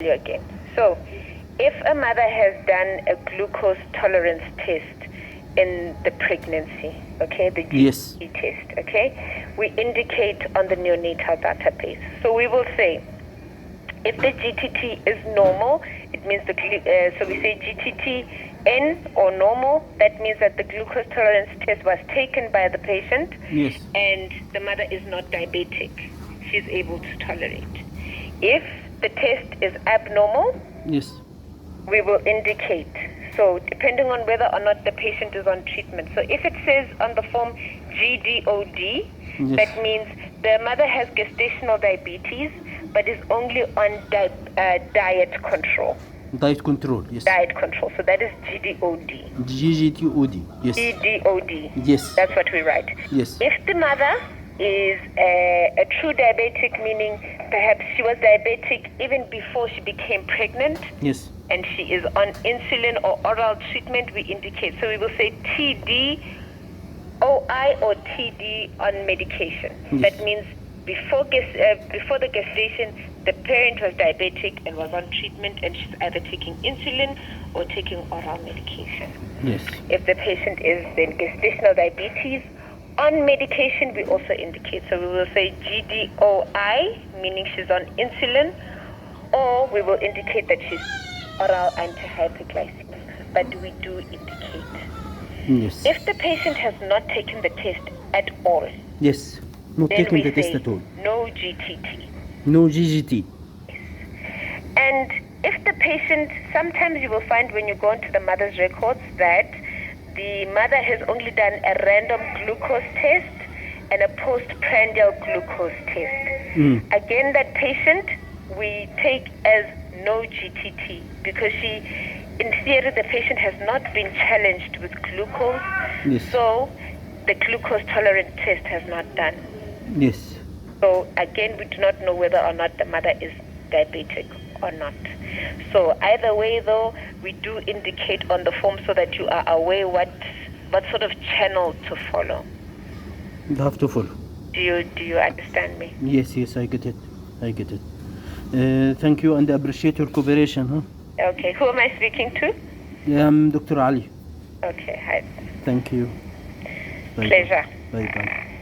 you again. So, if a mother has done a glucose tolerance test in the pregnancy, okay, the GDOI test, okay, we indicate on the neonatal database. So we will say, if the GTT is normal, it means so we say GTT N or normal. That means that the glucose tolerance test was taken by the patient, and the mother is not diabetic. She's able to tolerate. If the test is abnormal, we will indicate. So depending on whether or not the patient is on treatment. So if it says on the form GDOD, that means the mother has gestational diabetes, but is only on diet control. Diet control, yes. Diet control. So that is GDOD. GDOD, yes. GDOD. Yes. That's what we write. Yes. If the mother is a true diabetic, meaning perhaps she was diabetic even before she became pregnant, and she is on insulin or oral treatment, we indicate. So we will say TDOI or TD on medication. That means before the gestation, the parent was diabetic and was on treatment, and she's either taking insulin or taking oral medication. If the patient is then gestational diabetes, on medication, we also indicate. So we will say GDOI, meaning she's on insulin, or we will indicate that she's oral antihyperglycemic. But we do indicate. If the patient has not taken the test at all, not taking the test at all, no GTT. No GGT. And if the patient, sometimes you will find when you go into the mother's records that the mother has only done a random glucose test and a post-prandal glucose test. Again, that patient we take as no GTT because in theory, the patient has not been challenged with glucose, so the glucose tolerance test has not done. So again, we do not know whether or not the mother is diabetic or not. So either way, though, we do indicate on the form so that you are aware what sort of channel to follow. You have to follow. Do you understand me? Yes, I get it. Thank you and appreciate your cooperation. Okay, who am I speaking to? I'm Dr. Ali. Okay, hi. Thank you. Pleasure. Bye.